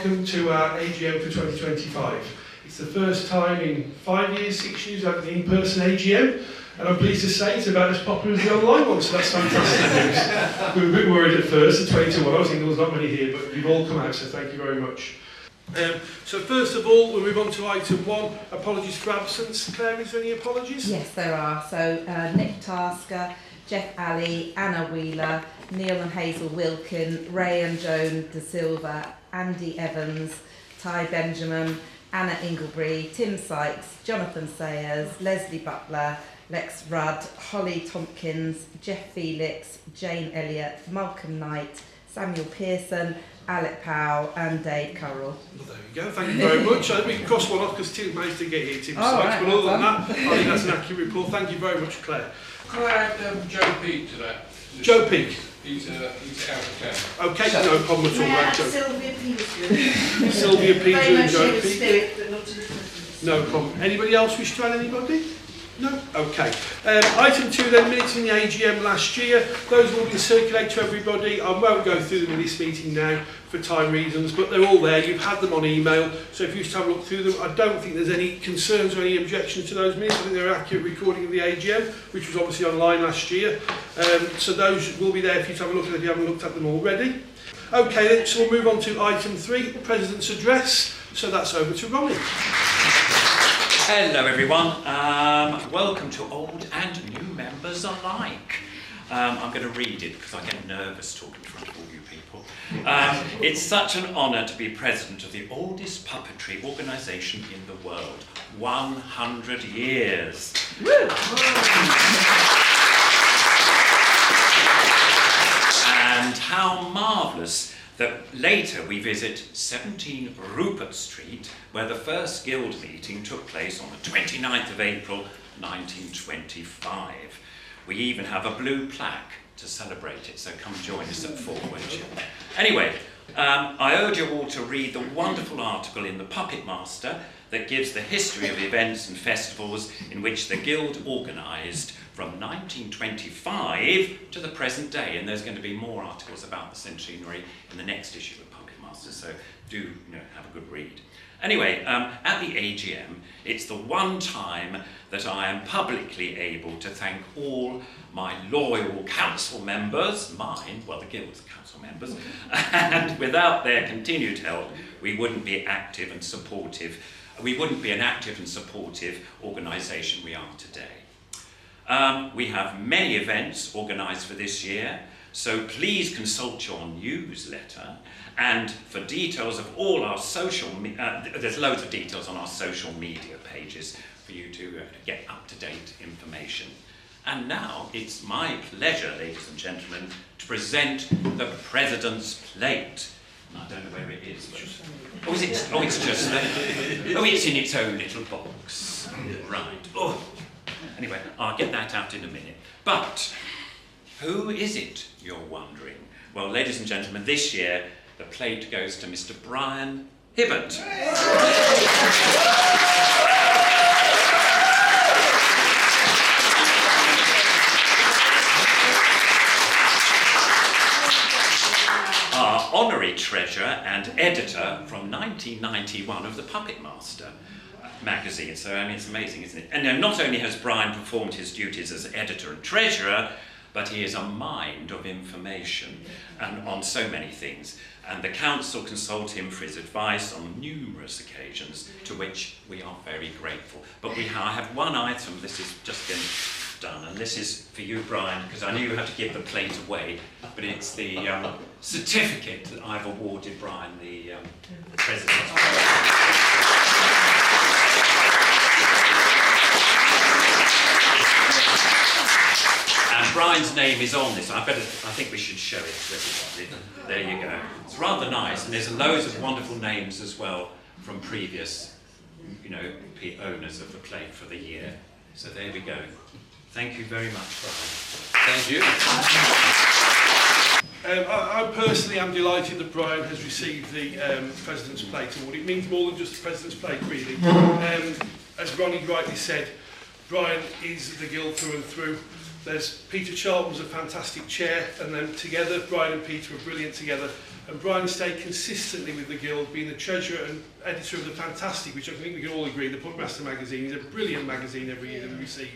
welcome to our AGM for 2025. It's the first time in 5 years, 6 years I've had an in-person AGM, and I'm pleased to say it's about as popular as the online one, so that's fantastic news. We were a bit worried at first, at 20 to 1, I was thinking there was not many here, but you've all come out, so thank you very much. So first of all, we'll move on to item 1, apologies for absence. Claire, is there any apologies? Yes, there are. So Nick Tasker, Jeff Alley, Anna Wheeler, Neil and Hazel Wilkin, Ray and Joan De Silva, Andy Evans, Ty Benjamin, Anna Inglebury, Tim Sykes, Jonathan Sayers, Leslie Butler, Lex Rudd, Holly Tompkins, Jeff Felix, Jane Elliott, Malcolm Knight, Samuel Pearson, Alec Powell and Dave Currell. Well, there we go, thank you very much. I think we can cross one off because Tim managed to get here, Tim Sykes, right, but other than that, I think that's an accurate report. Thank you very much, Claire. Can I add Joe Peake to that? Joe Peake. He's out of town. Okay, no problem at all. Right, Joe. Sylvia Peterson. Sylvia Very Peterson and much Joe in the Peake. spirit, but not in the presence. No problem. Anybody else wish to add anybody? No? Okay. Item 2 then, minutes in the AGM last year. Those will be circulated to everybody. I won't go through them in this meeting now for time reasons, but they're all there. You've had them on email, so if you just have a look through them, I don't think there's any concerns or any objections to those minutes. I think they're an accurate recording of the AGM, which was obviously online last year. So those will be there for you to have a look at if you haven't looked at them already. Okay, then, so we'll move on to item 3, the President's Address. So that's over to Ronnie. Hello everyone, welcome to old and new members alike. I'm going to read it because I get nervous talking in front of all you people. It's such an honour to be president of the oldest puppetry organisation in the world. 100 years. And how marvellous that later we visit 17 Rupert Street, where the first guild meeting took place on the 29th of April 1925. We even have a blue plaque to celebrate it, so come join us at 4, won't you? Anyway, I urge you all to read the wonderful article in the Puppet Master that gives the history of events and festivals in which the guild organised from 1925 to the present day, and there's going to be more articles about the Centenary in the next issue of Puppet Master, so do have a good read. Anyway, at the AGM, it's the one time that I am publicly able to thank all my loyal council members, mine, well the guild's council members, and without their continued help, we wouldn't be active and supportive. We wouldn't be an active and supportive organisation we are today. We have many events organised for this year, so please consult your newsletter, and for details of all our there's loads of details on our social media pages for you to get up-to-date information. And now it's my pleasure, ladies and gentlemen, to present the President's Plate. I don't know where it is, but... Oh, it's just there. Oh, it's in its own little box. Right. Oh. Anyway, I'll get that out in a minute. But who is it, you're wondering? Well, ladies and gentlemen, this year the plate goes to Mr. Brian Hibbert. Our honorary treasurer and editor from 1991 of the Puppet Master magazine. So, I mean, it's amazing, isn't it? And not only has Brian performed his duties as editor and treasurer, but he is a mind of information and on so many things. And the council consult him for his advice on numerous occasions, to which we are very grateful. But I have one item, this has just been done, and this is for you, Brian, because I knew you had to give the plate away, but it's the certificate that I've awarded Brian, the President's Plate. And Brian's name is on this. I think we should show it to everybody. There you go. It's rather nice, and there's loads of wonderful names as well from previous, owners of the plate for the year. So there we go. Thank you very much, Brian. Thank you. I personally am delighted that Brian has received the President's Plate Award. It means more than just the President's Plate, really. As Ronnie rightly said, Brian is the guild through and through. There's Peter Charlton's a fantastic chair, and then together, Brian and Peter are brilliant together. And Brian stayed consistently with the Guild, being the treasurer and editor of the fantastic, which I think we can all agree, the Pubmaster magazine is a brilliant magazine every year that we receive.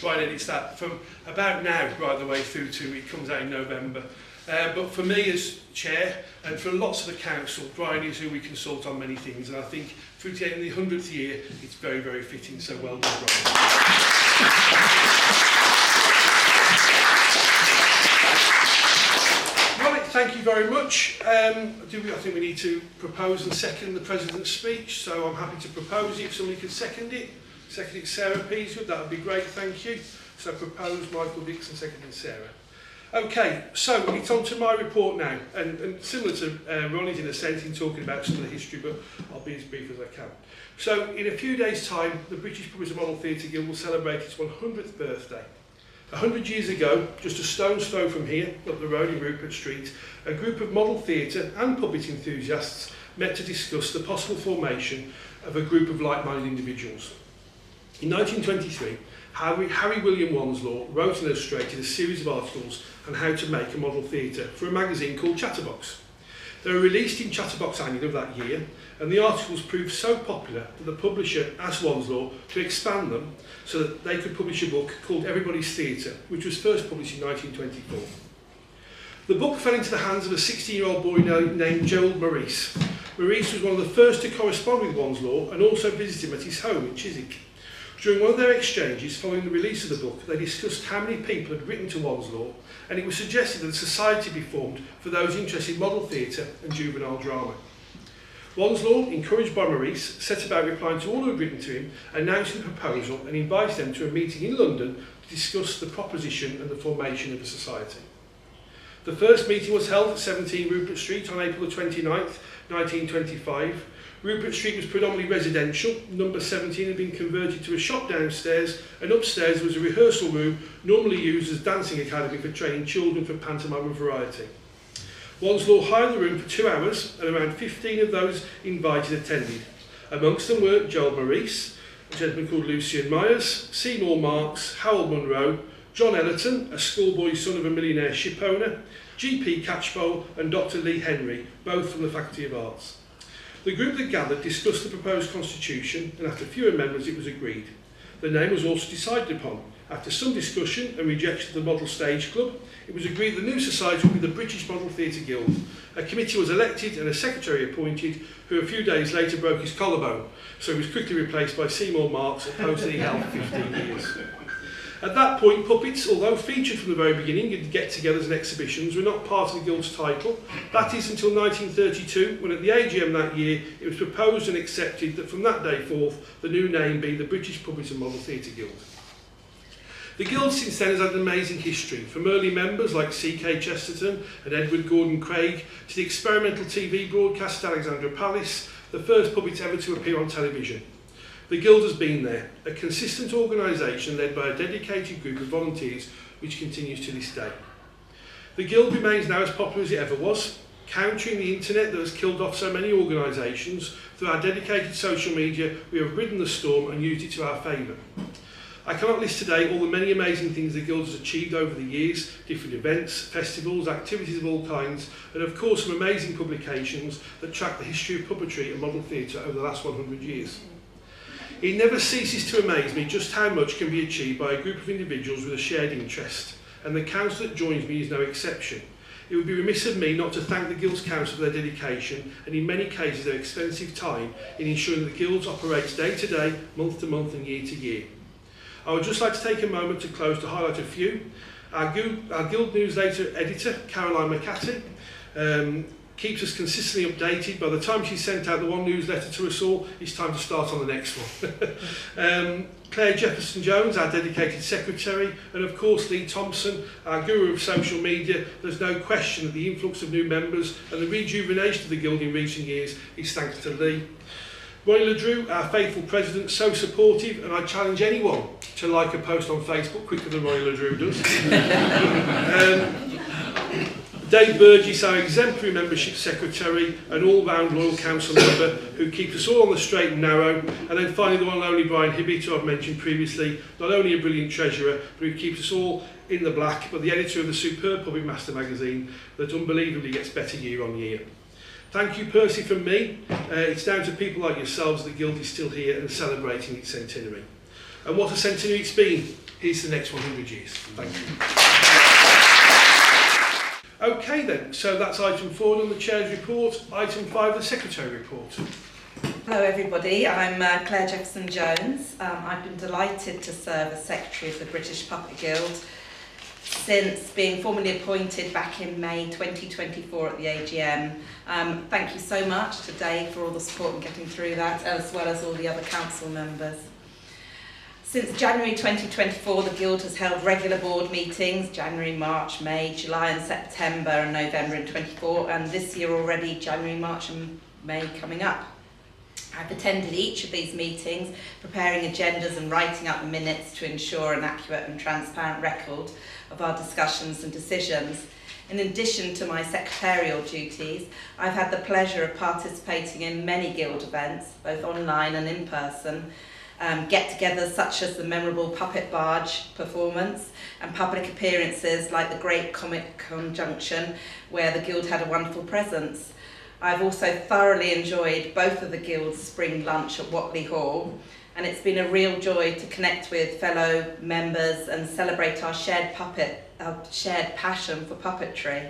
Brian edits that from about now right the way through to it comes out in November. But for me as chair, and for lots of the council, Brian is who we consult on many things, and I think through to the 100th year, it's very, very fitting, so well done, Brian. Right, thank you very much. I think we need to propose and second the President's speech, so I'm happy to propose it if somebody could second it. Second it, Sarah Peaswood, that would be great, thank you. So propose Michael Dixon, seconding Sarah. Okay, so it's on to my report now, and similar to Ronnie's in a sense in talking about some of the history, but I'll be as brief as I can. So in a few days' time, the British Puppets and Model Theatre Guild will celebrate its 100th birthday. 100 years ago, just a stone's throw from here, up the road in Rupert Street, a group of model theatre and puppet enthusiasts met to discuss the possible formation of a group of like-minded individuals. In 1923, Harry William Wanslaw wrote and illustrated a series of articles on how to make a model theatre for a magazine called Chatterbox. They were released in Chatterbox Annual of that year, and the articles proved so popular that the publisher asked Wanslaw to expand them so that they could publish a book called Everybody's Theatre, which was first published in 1924. The book fell into the hands of a 16-year-old boy named Gerald Maurice. Maurice was one of the first to correspond with Wanslaw and also visit him at his home in Chiswick. During one of their exchanges following the release of the book, they discussed how many people had written to Wanslaw, and it was suggested that a society be formed for those interested in model theatre and juvenile drama. Wanslaw, encouraged by Maurice, set about replying to all who had written to him, announcing the proposal and invited them to a meeting in London to discuss the proposition and the formation of a society. The first meeting was held at 17 Rupert Street on April the 29th, 1925. Rupert Street was predominantly residential. Number 17 had been converted to a shop downstairs, and upstairs was a rehearsal room normally used as dancing academy for training children for pantomime and variety. Wanslaw hired the room for 2 hours, and around 15 of those invited attended. Amongst them were Joel Maurice, a gentleman called Lucian Myers, Seymour Marks, Harold Munro, John Ellerton, a schoolboy son of a millionaire ship owner, G.P. Catchpole and Dr. Lee Henry, both from the Faculty of Arts. The group that gathered discussed the proposed constitution, and after few amendments it was agreed. The name was also decided upon. After some discussion and rejection of the Model Stage Club, it was agreed the new society would be the British Model Theatre Guild. A committee was elected and a secretary appointed, who a few days later broke his collarbone, so he was quickly replaced by Seymour Marks, a post that he held for 15 years. At that point, puppets, although featured from the very beginning in get-togethers and exhibitions, were not part of the Guild's title. That is until 1932, when at the AGM that year, it was proposed and accepted that from that day forth, the new name be the British Puppet and Model Theatre Guild. The Guild since then has had an amazing history, from early members like C.K. Chesterton and Edward Gordon Craig, to the experimental TV broadcast at Alexandra Palace, the first puppet ever to appear on television. The Guild has been there, a consistent organisation led by a dedicated group of volunteers which continues to this day. The Guild remains now as popular as it ever was, countering the internet that has killed off so many organisations. Through our dedicated social media, we have ridden the storm and used it to our favour. I cannot list today all the many amazing things the Guild has achieved over the years, different events, festivals, activities of all kinds, and of course some amazing publications that track the history of puppetry and model theatre over the last 100 years. It never ceases to amaze me just how much can be achieved by a group of individuals with a shared interest, and the council that joins me is no exception. It would be remiss of me not to thank the Guild's council for their dedication and in many cases their expensive time in ensuring that the Guild operates day to day, month to month and year to year. I would just like to take a moment to close to highlight a few. Our Guild newsletter editor, Caroline McCarthy, keeps us consistently updated. By the time she sent out the one newsletter to us all, it's time to start on the next one. Claire Jefferson-Jones, our dedicated secretary, and of course Lee Thompson, our guru of social media. There's no question that the influx of new members and the rejuvenation of the Guild in recent years is thanks to Lee. Roy Ledrew, our faithful president, so supportive, and I challenge anyone to like a post on Facebook quicker than Roy Ledrew does. Dave Burgess, our exemplary membership secretary, an all-round loyal council member who keeps us all on the straight and narrow. And then finally the one and only Brian Hibbett, who I've mentioned previously, not only a brilliant treasurer, but who keeps us all in the black, but the editor of the superb Puppet Master magazine that unbelievably gets better year on year. Thank you personally from me. It's down to people like yourselves that the Guild is still here and celebrating its centenary. And what a centenary it's been. Here's the next 100 years. Thank you. Okay then, so that's item 4 on the Chair's report. Item 5, the Secretary report. Hello everybody, I'm Claire Jefferson-Jones. I've been delighted to serve as Secretary of the British Puppet Guild since being formally appointed back in May 2024 at the AGM. Thank you so much to Dave for all the support in getting through that, as well as all the other council members. Since January 2024, the Guild has held regular board meetings, January, March, May, July and September and November in 24, and this year already January, March and May coming up. I've attended each of these meetings, preparing agendas and writing up the minutes to ensure an accurate and transparent record of our discussions and decisions. In addition to my secretarial duties, I've had the pleasure of participating in many Guild events, both online and in person, get-togethers such as the memorable Puppet Barge performance and public appearances like the Great Comic Conjunction, where the Guild had a wonderful presence. I've also thoroughly enjoyed both of the Guild's spring lunch at Watley Hall, and it's been a real joy to connect with fellow members and celebrate our shared passion for puppetry.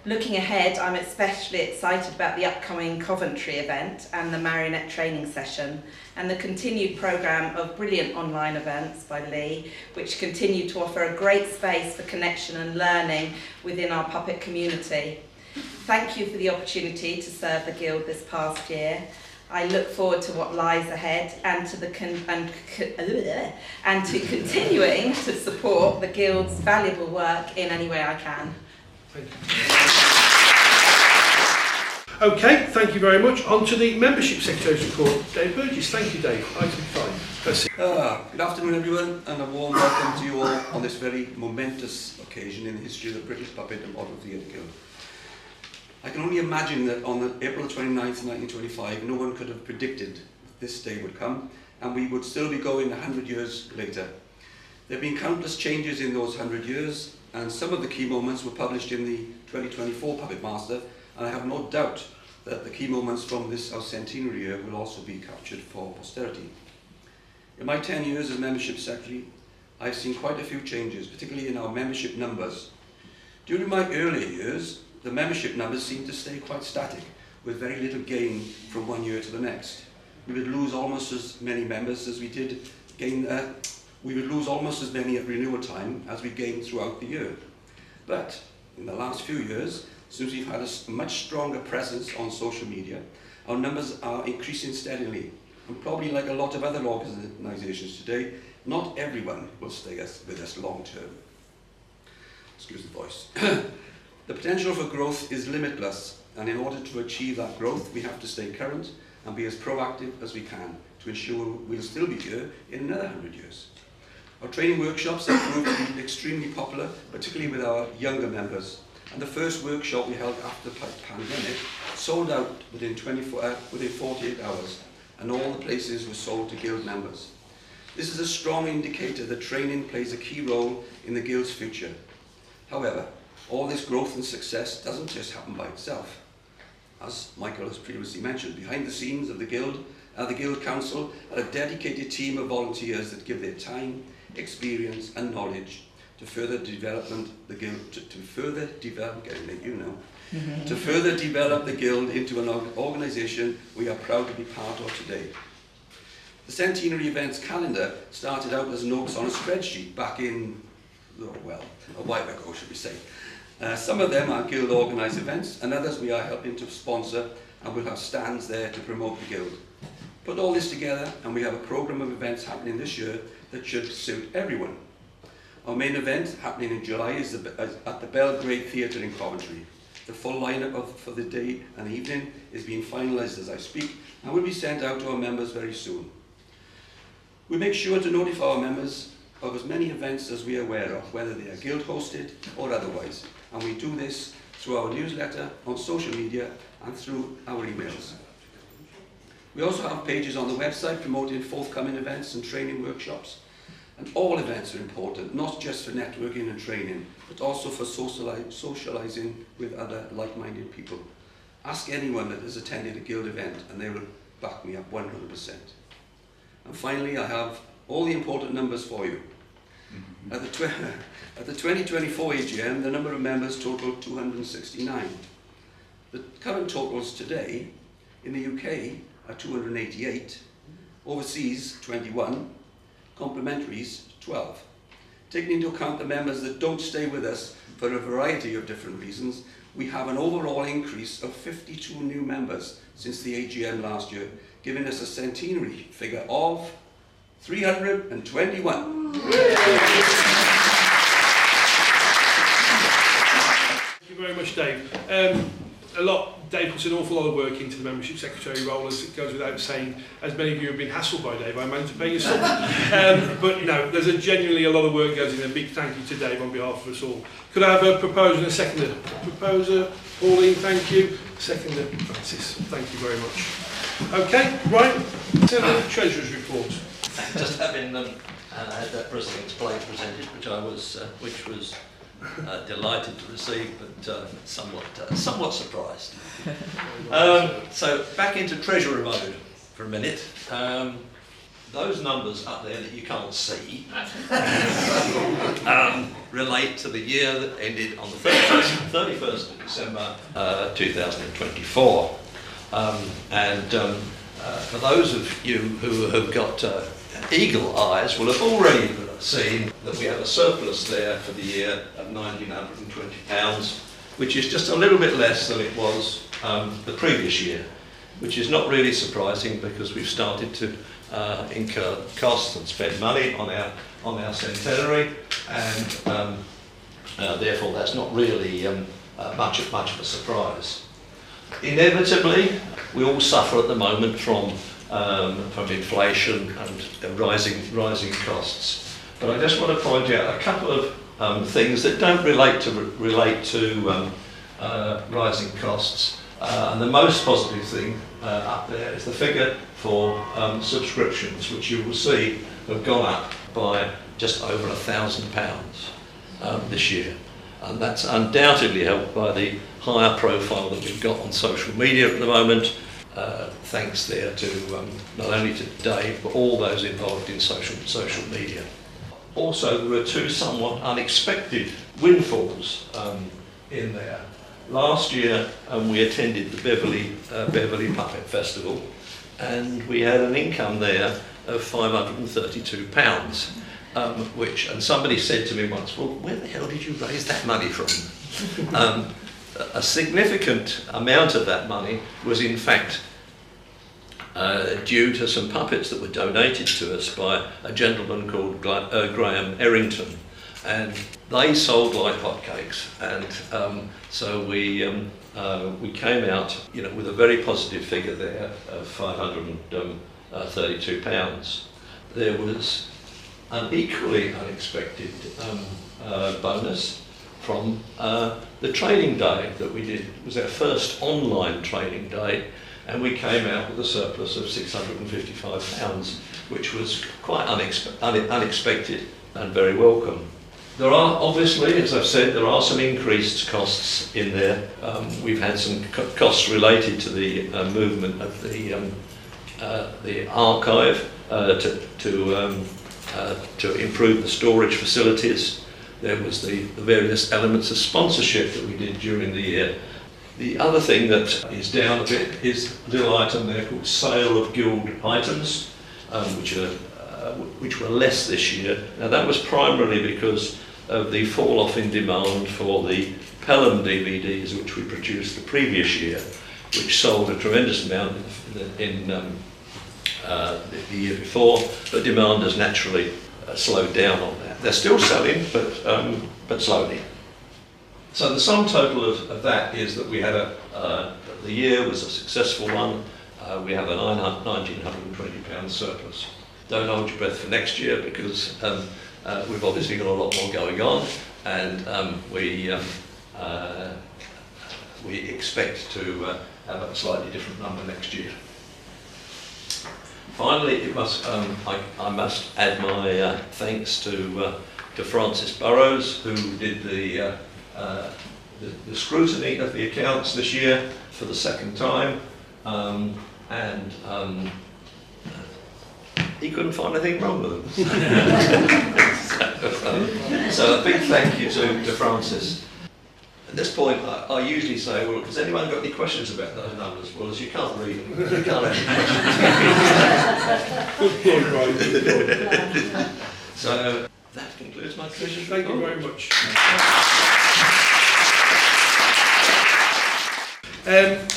Looking ahead, I'm especially excited about the upcoming Coventry event and the marionette training session, and the continued programme of brilliant online events by Lee, which continue to offer a great space for connection and learning within our puppet community. Thank you for the opportunity to serve the Guild this past year. I look forward to what lies ahead and to continuing to support the Guild's valuable work in any way I can. Thank you. Okay, thank you very much. On to the Membership Secretary's report. Dave Burgess, thank you Dave. Item 5. Good afternoon everyone, and a warm welcome to you all on this very momentous occasion in the history of the British Puppet and Model Theatre Guild. I can only imagine that on April 29th, 1925, no one could have predicted this day would come, and we would still be going 100 years later. There have been countless changes in those 100 years, and some of the key moments were published in the 2024 Puppet Master, and I have no doubt that the key moments from this our centenary year will also be captured for posterity. In my 10 years as Membership Secretary, I've seen quite a few changes, particularly in our membership numbers. During my earlier years, the membership numbers seemed to stay quite static, with very little gain from one year to the next. We would lose almost as many members as we did gain. We would lose almost as many at renewal time as we gained throughout the year. But in the last few years, since we've had a much stronger presence on social media, our numbers are increasing steadily. And probably like a lot of other organisations today, not everyone will stay with us long term. Excuse the voice. The potential for growth is limitless, and in order to achieve that growth, we have to stay current and be as proactive as we can to ensure we'll still be here in another 100 years. Our training workshops have proved to be extremely popular, particularly with our younger members. And the first workshop we held after the pandemic sold out within 48 hours, and all the places were sold to Guild members. This is a strong indicator that training plays a key role in the Guild's future. However, all this growth and success doesn't just happen by itself. As Michael has previously mentioned, behind the scenes of the Guild Council are a dedicated team of volunteers that give their time, experience and knowledge to further develop the Guild, to further develop the Guild into an organisation we are proud to be part of today. The Centenary events calendar started out as notes on a spreadsheet back in, a while ago, should we say. Some of them are Guild organised events, and others we are helping to sponsor, and we'll have stands there to promote the Guild. Put all this together and we have a programme of events happening this year that should suit everyone. Our main event happening in July is at the Belgrade Theatre in Coventry. The full lineup for the day and evening is being finalised as I speak and will be sent out to our members very soon. We make sure to notify our members of as many events as we are aware of, whether they are guild hosted or otherwise, and we do this through our newsletter, on social media and through our emails. We also have pages on the website promoting forthcoming events and training workshops, and all events are important, not just for networking and training, but also for socialising with other like-minded people. Ask anyone that has attended a guild event and they will back me up 100%. And finally, I have all the important numbers for you. At the 2024 AGM, the number of members totaled 269. The current totals today in the UK are 288, overseas 21, complementaries 12. Taking into account the members that don't stay with us for a variety of different reasons, we have an overall increase of 52 new members since the AGM last year, giving us a centenary figure of 321. Thank you very much, Dave. Dave puts an awful lot of work into the membership secretary role, as it goes without saying. As many of you have been hassled by Dave, I managed to pay you some. But no, there's genuinely a lot of work goes in there. A big thank you to Dave on behalf of us all. Could I have a proposer and a seconder? Proposer, Pauline, thank you. Seconder, Francis, thank you very much. Okay, right, so the Treasurer's report. Just having had that President's Plate presented, which was delighted to receive, but somewhat surprised. So back into Treasurer mode for a minute. Those numbers up there that you can't see relate to the year that ended on the 31st of December 2024. For those of you who have got eagle eyes will have already seen that we have a surplus there for the year of £1,920, which is just a little bit less than it was the previous year, which is not really surprising because we've started to incur costs and spend money on our centenary, and therefore that's not really much of a surprise. Inevitably, we all suffer at the moment from inflation and rising costs. But I just want to point out a couple of things that don't relate to rising costs. And the most positive thing up there is the figure for subscriptions, which you will see have gone up by just over £1,000 this year. And that's undoubtedly helped by the higher profile that we've got on social media at the moment. Thanks there to not only to Dave, but all those involved in social media. Also, there were two somewhat unexpected windfalls in there. Last year, we attended the Beverley Puppet Festival, and we had an income there of £532, and somebody said to me once, well, where the hell did you raise that money from? A significant amount of that money was in fact due to some puppets that were donated to us by a gentleman called Graham Errington, and they sold like hotcakes, and so we came out, with a very positive figure there of £532. There was an equally unexpected bonus from the training day that we did. It was our first online training day, and we came out with a surplus of £655, which was quite unexpected and very welcome. There are obviously, as I've said, there are some increased costs in there. We've had some costs related to the movement of the archive to improve the storage facilities. There was the various elements of sponsorship that we did during the year. The other thing that is down a bit is a little item there called sale of guild items, which were less this year. Now that was primarily because of the fall off in demand for the Pelham DVDs, which we produced the previous year, which sold a tremendous amount in the year before, but demand has naturally slowed down on that. They're still selling, but slowly. So the sum total of that is that we had the year was a successful one. We have a £1,920 surplus. Don't hold your breath for next year, because we've obviously got a lot more going on, and we expect to have a slightly different number next year. Finally, I must add my thanks to Francis Burrows, who did the scrutiny of the accounts this year for the second time, and he couldn't find anything wrong with them. So a big thank you to Francis. At this point, I usually say, well, has anyone got any questions about those numbers? Well, as you can't read them, you can't have any questions. So that concludes my treasurer's Thank you report. very much.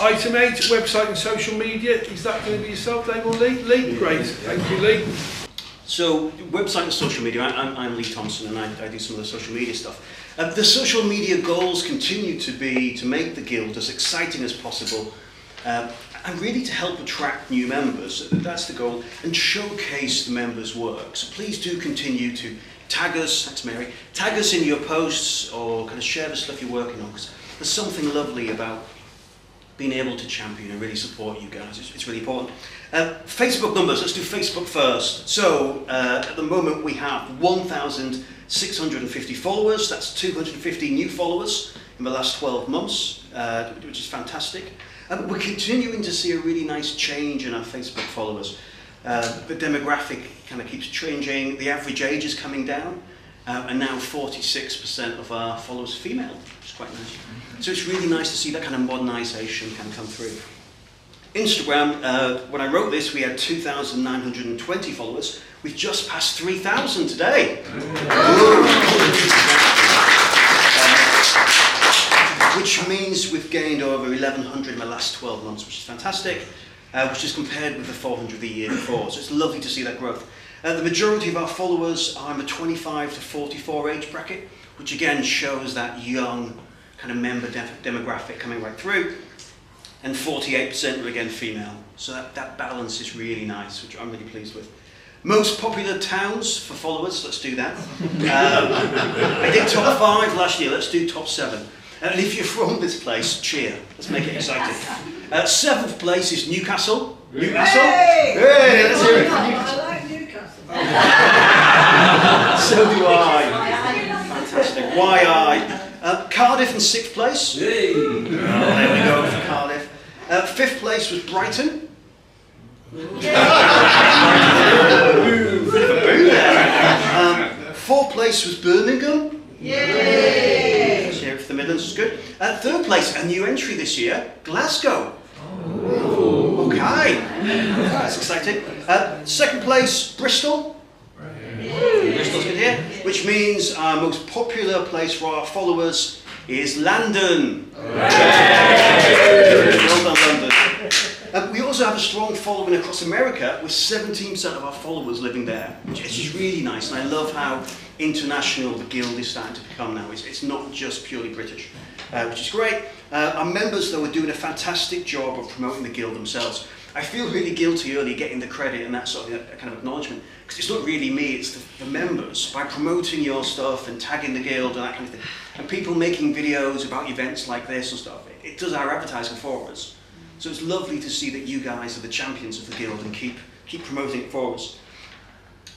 Item 8, website and social media. Is that going to be yourself, Dave, or Lee? Lee? Great. Thank you, Lee. So, website and social media, I'm Lee Thompson, and I do some of the social media stuff. The social media goals continue to be to make the Guild as exciting as possible, and really to help attract new members. That's the goal, and showcase the members' work. So please do continue to tag us, that's Mary, tag us in your posts, or kind of share the stuff you're working on, because there's something lovely about being able to champion and really support you guys. It's really important. Facebook numbers, let's do Facebook first. So at the moment we have 1,650 followers. That's 250 new followers in the last 12 months, which is fantastic. We're continuing to see a really nice change in our Facebook followers. The demographic kind of keeps changing. The average age is coming down, and now 46% of our followers are female, which is quite nice. So it's really nice to see that kind of modernisation can come through. Instagram, when I wrote this, we had 2,920 followers. We've just passed 3,000 today. Which means we've gained over 1,100 in the last 12 months, which is fantastic, which is compared with the 400 the year before. So it's lovely to see that growth. The majority of our followers are in the 25 to 44 age bracket, which again shows that young kind of member demographic coming right through. And 48% are again female. So that balance is really nice, which I'm really pleased with. Most popular towns for followers, let's do that. I did top 5 last year, let's do top 7. And if you're from this place, cheer. Let's make it exciting. 7th place is Newcastle. Newcastle? Hey, let's hear it from Newcastle. I like Newcastle. So do I. Fantastic. Why I? Cardiff in 6th place. There we go for Cardiff. 5th place was Brighton. Bit of a boo there. 4th place was Birmingham. Yay! Let's hear it for the Midlands, is good. 3rd place, a new entry this year, Glasgow. Okay, that's exciting. 2nd place, Bristol. Bristol's good here, which means our most popular place for our followers is London. Well done, London. We also have a strong following across America, with 17% of our followers living there, which is really nice, and I love how international the Guild is starting to become now. It's not just purely British, which is great. Our members, though, are doing a fantastic job of promoting the Guild themselves. I feel really guilty early getting the credit and that sort of kind of acknowledgement, because it's not really me, it's the members. By promoting your stuff and tagging the Guild and that kind of thing, and people making videos about events like this and stuff, it does our advertising for us. So it's lovely to see that you guys are the champions of the Guild and keep promoting it for us.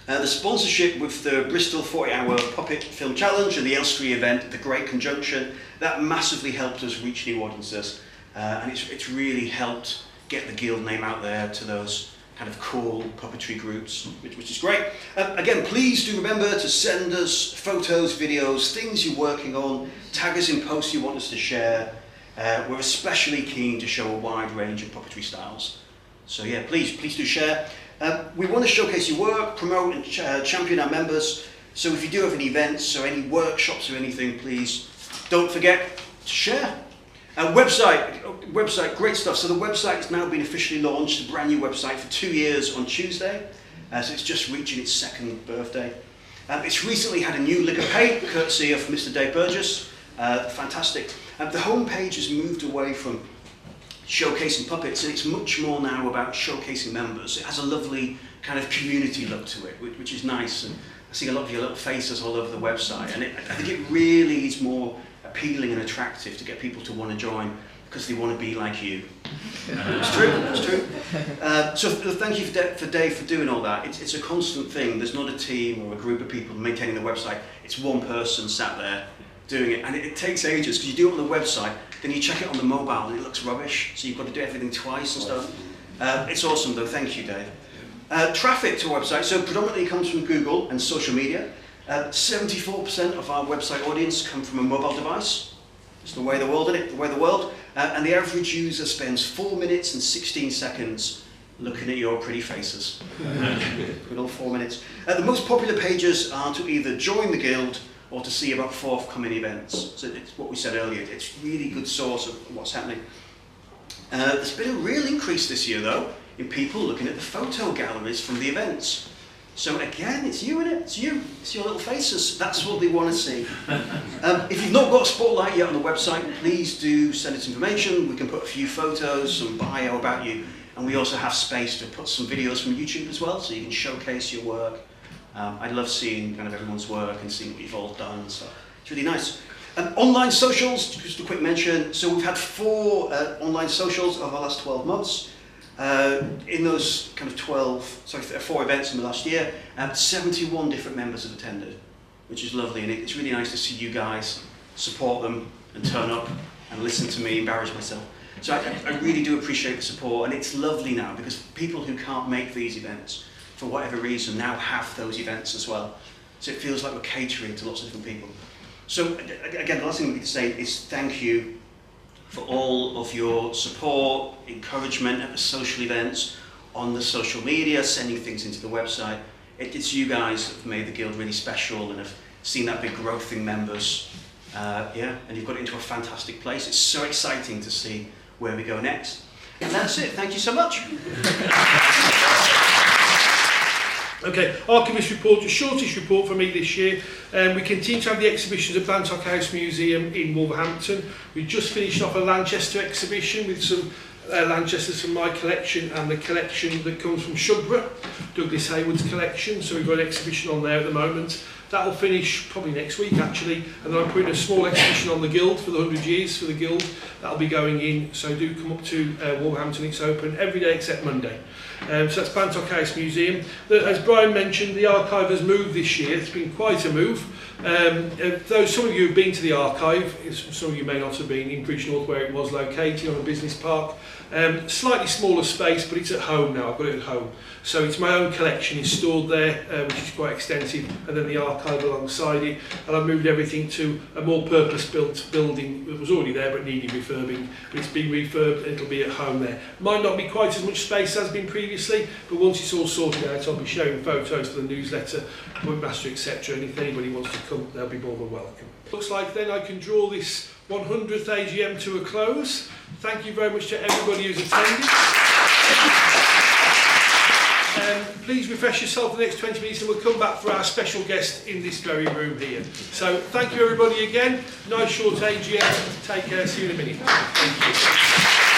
The sponsorship with the Bristol 40-hour Puppet Film Challenge and the Elstree event, the Great Conjunction, that massively helped us reach new audiences, and it's really helped get the Guild name out there to those kind of cool puppetry groups, which is great. Again, please do remember to send us photos, videos, things you're working on, tag us in posts you want us to share. We're especially keen to show a wide range of puppetry styles. So yeah, please do share. We want to showcase your work, promote and champion our members. So if you do have any events or any workshops or anything, please don't forget to share. Website, great stuff. So the website has now been officially launched, a brand new website for 2 years on Tuesday. So it's just reaching its 2nd birthday. It's recently had a new lick of paint, courtesy of Mr. Dave Burgess. Fantastic. The homepage has moved away from showcasing puppets, and it's much more now about showcasing members. It has a lovely kind of community look to it, which is nice. And I see a lot of your little faces all over the website, and I think it really is more appealing and attractive to get people to want to join because they want to be like you. It's true, it's true. So thank you for Dave for doing all that. It's a constant thing. There's not a team or a group of people maintaining the website. It's one person sat there doing it, and it takes ages because you do it on the website, then you check it on the mobile and it looks rubbish, so you've got to do everything twice and stuff. It's awesome though, thank you Dave. Traffic to our website, so predominantly comes from Google and social media. 74% of our website audience come from a mobile device. It's the way of the world, isn't it? The way of the world. And the average user spends 4 minutes and 16 seconds looking at your pretty faces. Good old 4 minutes. The most popular pages are to either join the guild or to see about forthcoming events. So it's what we said earlier, it's a really good source of what's happening. There's been a real increase this year though in people looking at the photo galleries from the events. So again, it's you, isn't it? It's you. It's your little faces. That's what they want to see. If you've not got a spotlight yet on the website, please do send us information. We can put a few photos, some bio about you, and we also have space to put some videos from YouTube as well, so you can showcase your work. I love seeing kind of everyone's work and seeing what you've all done. So it's really nice. Online socials, just a quick mention. So we've had 4 online socials over the last 12 months. In those kind of 4 events in the last year, 71 different members have attended, which is lovely, and it's really nice to see you guys support them and turn up and listen to me embarrass myself. So I really do appreciate the support, and it's lovely now because people who can't make these events for whatever reason now have those events as well. So it feels like we're catering to lots of different people. So again, the last thing we need to say is thank you for all of your support, encouragement at the social events, on the social media, sending things into the website. It's you guys that have made the Guild really special and have seen that big growth in members. Yeah, and you've got it into a fantastic place. It's so exciting to see where we go next. And that's it. Thank you so much. Okay, Archivist report, the shortest report for me this year. We continue to have the exhibitions at Bantock House Museum in Wolverhampton. We just finished off a Lanchester exhibition with some Lanchesters from my collection and the collection that comes from Shugborough, Douglas Hayward's collection. So we've got an exhibition on there at the moment. That will finish probably next week actually, and then I'm putting a small exhibition on the Guild for the 100 years for the Guild. That'll be going in, so do come up to Wolverhampton. It's open every day except Monday. So that's Bantock House Museum. As Brian mentioned, the archive has moved this year. It's been quite a move. Though some of you have been to the archive, some of you may not have been in Bridge North where it was located on a business park. Slightly smaller space, but it's at home now. I've got it at home. So it's my own collection is stored there, which is quite extensive, and then the archive alongside it. And I've moved everything to a more purpose-built building that was already there but needed refurbing. But it's been refurbed and it'll be at home there. Might not be quite as much space as been previously, but once it's all sorted out, I'll be showing photos for the newsletter, Webmaster, etc. And if anybody wants to come, they'll be more than welcome. Looks like then I can draw this 100th AGM to a close. Thank you very much to everybody who's attended. Please refresh yourself for the next 20 minutes and we'll come back for our special guest in this very room here. So thank you everybody again. Nice short AGM. Take care. See you in a minute. Thank you.